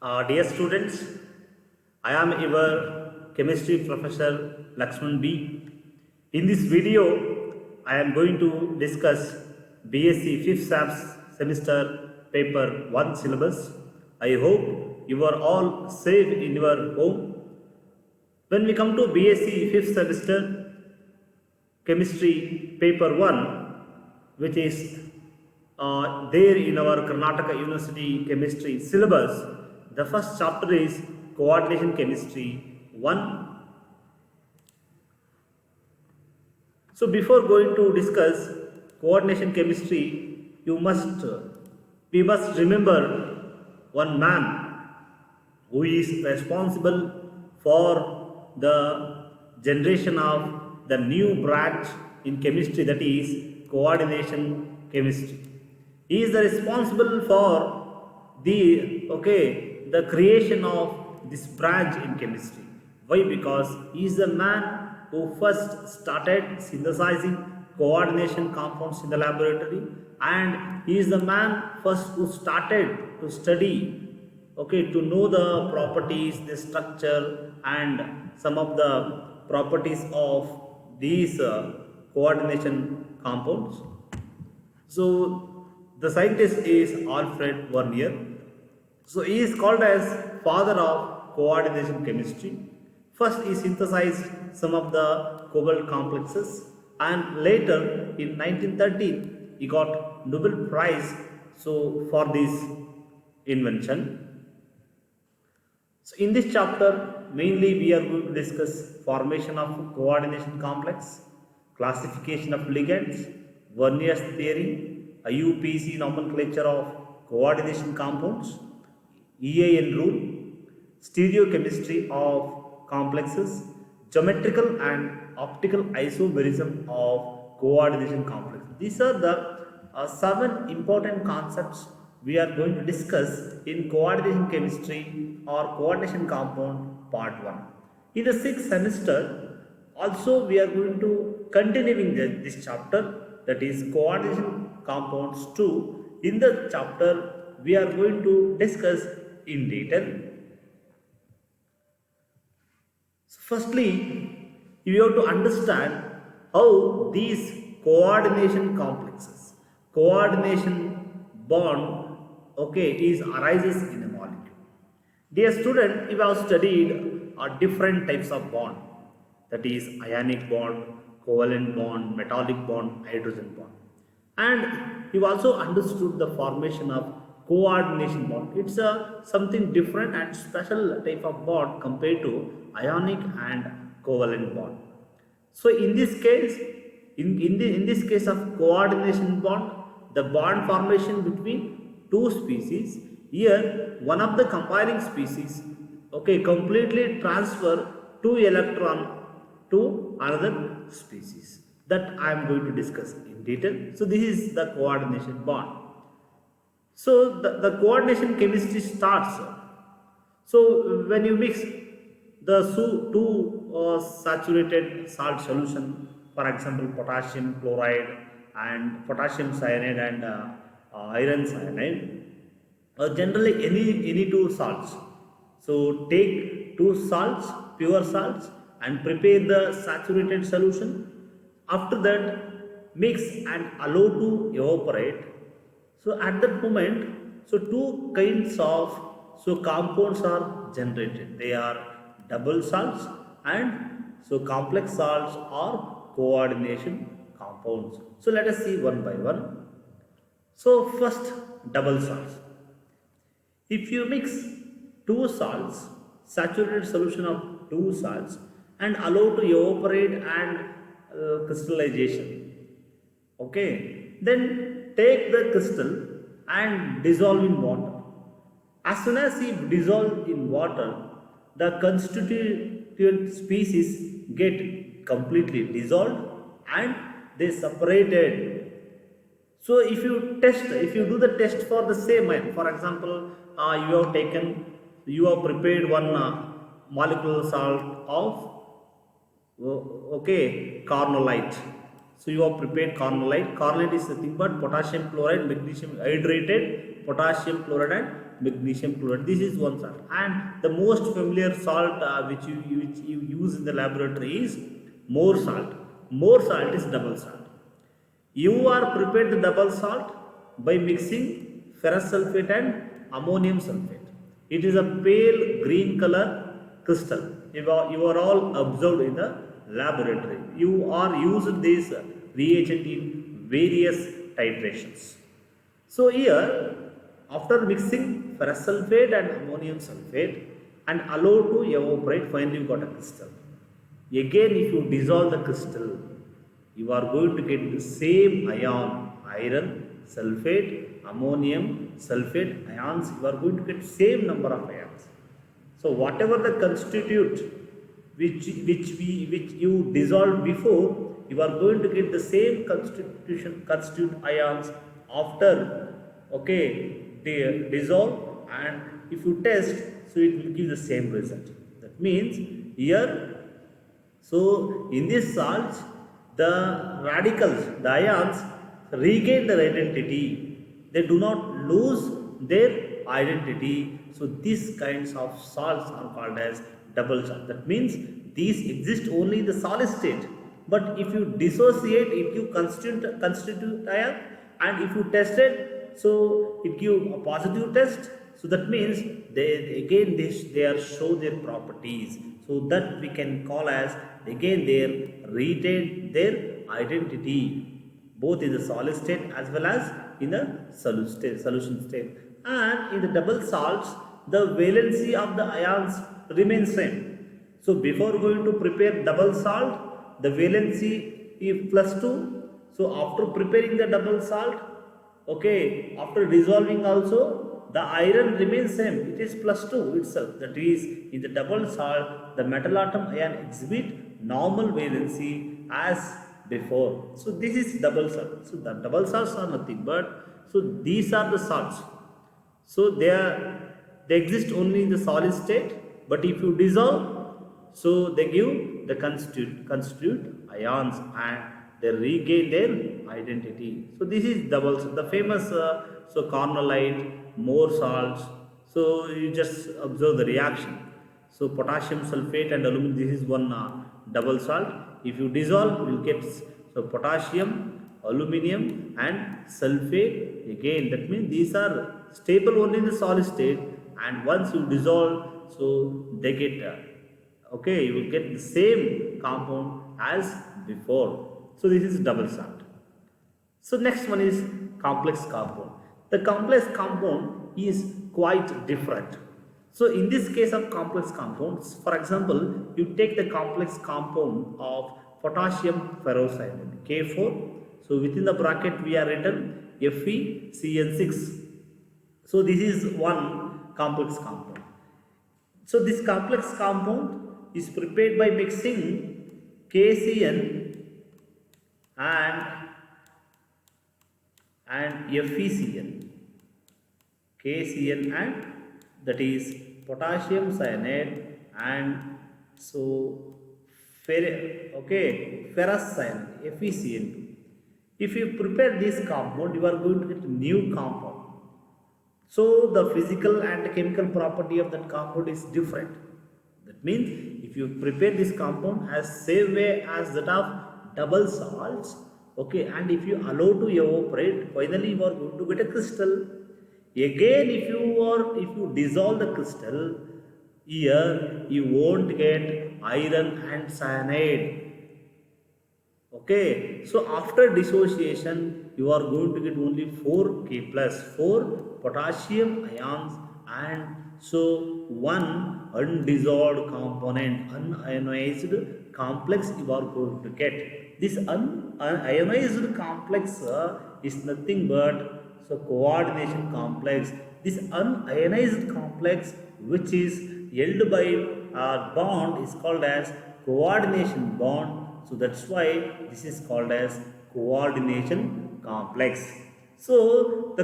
Dear students, I am your chemistry professor Lakshman B. In this video, I am going to discuss BSc 5th semester paper 1 syllabus. I hope you are all safe in your home. When we come to BSc 5th semester chemistry paper 1, which is there in our Karnataka University chemistry syllabus, the first chapter is coordination chemistry 1. So before going to discuss coordination chemistry, we must remember one man who is responsible for the generation of the new branch in chemistry, that is coordination chemistry. He is the responsible for the creation of this branch in chemistry. Why? Because he is the man who first started synthesizing coordination compounds in the laboratory, and he is the man first who started to study, to know the properties, the structure, and some of the properties of these coordination compounds. So the scientist is Alfred Wernier. So he is called as father of coordination chemistry. First he synthesized some of the cobalt complexes, and later in 1913 he got Nobel Prize for this invention. So in this chapter, mainly we are going to discuss formation of coordination complex, classification of ligands, Wernier's theory, IUPAC nomenclature of coordination compounds, EAN rule, stereochemistry of complexes, geometrical and optical isomerism of coordination complexes. These are the 7 important concepts we are going to discuss in coordination chemistry or coordination compound part 1. In the 6th semester, also we are going to continuing this chapter, that is coordination compounds 2. In the chapter we are going to discuss in detail. So firstly, you have to understand how these coordination complexes, coordination bond, is arises in a molecule. Dear student, you have studied different types of bond, that is ionic bond, covalent bond, metallic bond, hydrogen bond, and you also understood the formation of coordination bond. It's a something different and special type of bond compared to ionic and covalent bond. So in this case, in this case of coordination bond, the bond formation between two species, here one of the combining species completely transfer two electron to another species, that I am going to discuss in detail. So this is the coordination bond. So the coordination chemistry starts. So when you mix the two saturated salt solution, for example potassium chloride and potassium cyanide and iron cyanide, generally any two salts. So take two salts, pure salts, and prepare the saturated solution. After that, mix and allow to evaporate. So at that moment, two kinds of compounds are generated. They are double salts and complex salts or coordination compounds. So let us see one by one. So first, double salts. If you mix two salts, saturated solution of two salts, and allow to evaporate and crystallization, then take the crystal and dissolve in water. As soon as it dissolve in water, the constituent species get completely dissolved and they separated. So if you do the test for the same ion, for example, you have prepared one molecular salt of carnolite. So you have prepared carnolite. Carnolite is nothing but potassium chloride, magnesium hydrated, potassium chloride and magnesium chloride. This is one salt, and the most familiar salt which you use in the laboratory is more salt. More salt is double salt. You are prepared the double salt by mixing ferrous sulfate and ammonium sulfate. It is a pale green color crystal. You are all observed in the laboratory. You are using this reagent in various titrations. So here, after mixing ferrous sulfate and ammonium sulfate and allow to evaporate, finally you got a crystal. Again, if you dissolve the crystal, you are going to get the same ion, iron, sulfate, ammonium, sulfate ions. You are going to get same number of ions. So whatever the constitute which you dissolved before, you are going to get the same constitute ions after, okay, they dissolve, and if you test, so it will give the same result. That means here, so in these salts, the radicals, the ions regain their identity. They do not lose their identity. So these kinds of salts are called as double salt. That means these exist only in the solid state. But if you dissociate, it gives constitute ion, and if you test it, so it gives a positive test. So that means they are show their properties. So that we can call as again they retain their identity both in the solid state as well as in the solution state. And in the double salts, the valency of the ions remains same. So before going to prepare double salt, the valency is +2. So after preparing the double salt, okay, after dissolving also, the iron remains same. It is +2 itself. That is, in the double salt, the metal atom ion exhibit normal valency as before. So this is double salt. So the double salts are nothing but, so these are the salts. So they exist only in the solid state, but if you dissolve, so they give the constitute ions and they regain their identity. So this is double salt. The famous so Cornellite, more salts. So you just observe the reaction. So potassium sulfate and aluminum. This is one double salt. If you dissolve, you will get so potassium, aluminum, and sulfate again. That means these are stable only in the solid state, and once you dissolve, so they get okay, you will get the same compound as before. So this is double salt. So next one is complex compound. The complex compound is quite different. So in this case of complex compounds, for example, you take the complex compound of potassium ferrocyanide K4. So within the bracket we are written FeCN6. So this is one complex compound. So this complex compound is prepared by mixing KCN and FeCN. KCN and that is potassium cyanide and so ferrous cyanide FeCN2. If you prepare this compound, you are going to get a new compound. So the physical and chemical property of that compound is different. That means if you prepare this compound as same way as that of double salts, okay, and if you allow to evaporate, finally you are going to get a crystal. Again, if you dissolve the crystal, here you won't get iron and cyanide. Okay, so after dissociation, you are going to get only 4K plus 4 potassium ions and so one undissolved component, unionized complex you are going to get. This unionized complex is nothing but so coordination complex. This unionized complex which is held by a bond is called as coordination bond. So that's why this is called as coordination complex. So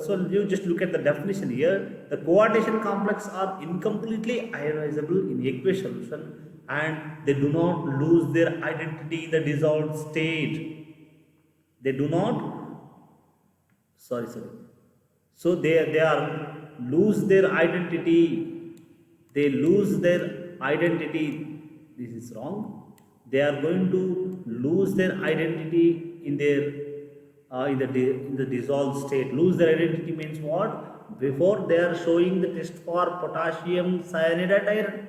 so you just look at the definition here. The coordination complex are incompletely ionizable in aqueous solution and they do not lose their identity in the dissolved state. They do not so they are lose their identity. They lose their identity. This is wrong. They are going to lose their identity in their in the dissolved state. Lose their identity means what? Before they are showing the test for potassium cyanide iron.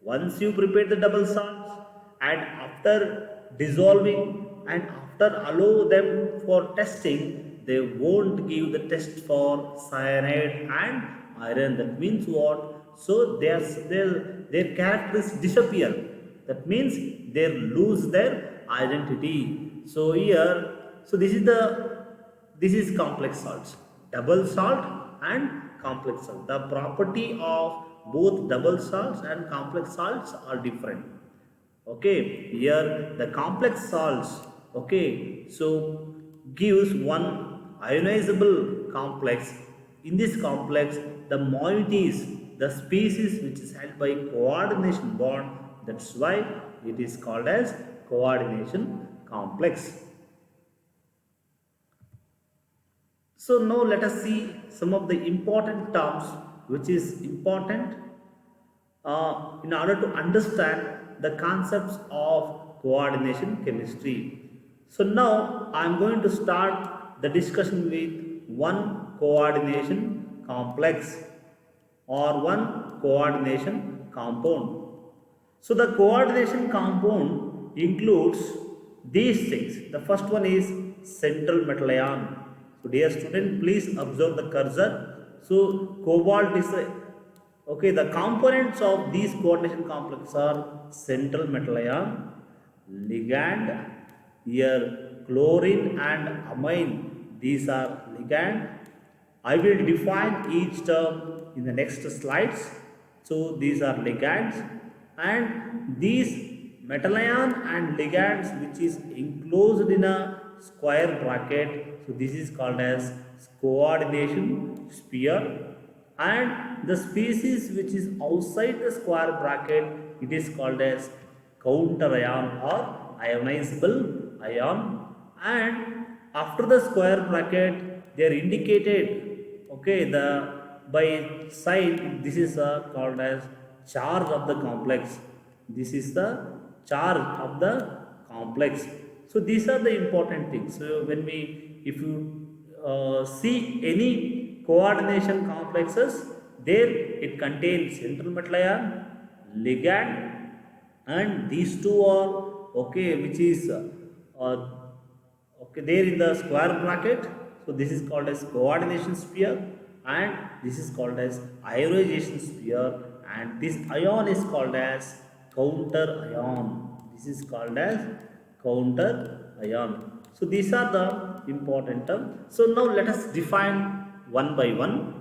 Once you prepare the double salts and after dissolving and after allow them for testing, they won't give the test for cyanide and iron. That means what? So their characters disappear. That means they lose their identity. So here, so this is complex salts, double salt and complex salt. The property of both double salts and complex salts are different. Okay, here the complex salts, okay, so gives one ionizable complex. In this complex, the moieties, the species which is held by coordination bond, that's why it is called as coordination complex. So now let us see some of the important terms which is important in order to understand the concepts of coordination chemistry. So now I am going to start the discussion with one coordination complex or one coordination compound. So the coordination compound includes these things. The first one is central metal ion. So dear student, please observe the cursor. So cobalt is the components of these coordination complex are central metal ion, ligand, here chlorine and amine, these are ligand. I will define each term in the next slides. So these are ligands, and these metal ion and ligands which is enclosed in a square bracket, so this is called as coordination sphere, and the species which is outside the square bracket, it is called as counter ion or ionizable ion. And after the square bracket they are indicated, okay, the by sign, this is called as charge of the complex. This is the charge of the complex. So these are the important things. So when if you see any coordination complexes, there it contains central metal ion, ligand, and these two are okay, which is okay there in the square bracket. So this is called as coordination sphere, and this is called as ionization sphere, and this ion is called as counter ion. This is called as counter ion. So these are the important terms. So now let us define one by one.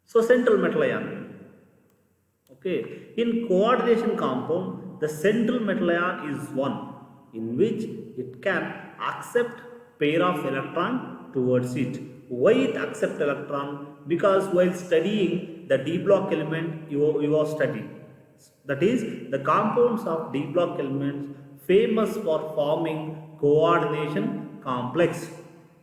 So central metal ion. Okay, in coordination compound, the central metal ion is one in which it can accept pair of electron towards it. Why it accept electron? Because while studying the d block element you are studying, that is the compounds of d block elements famous for forming coordination complex.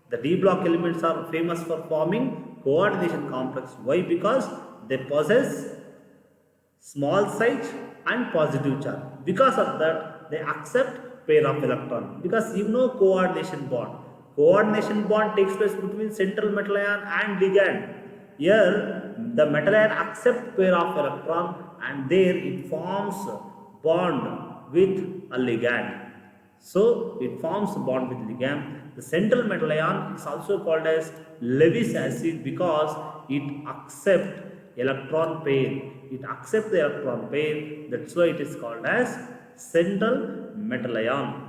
The d block elements are famous for forming coordination complex. Why? Because they possess small size and positive charge. Because of that, they accept pair of electron. Because you know coordination bond. Coordination bond takes place between central metal ion and ligand. Here, the metal ion accepts pair of electron, and there it forms bond with a ligand. So it forms a bond with ligand. The central metal ion is also called as Lewis acid because it accepts electron pair. It accepts the electron pair. That's why it is called as central metal ion.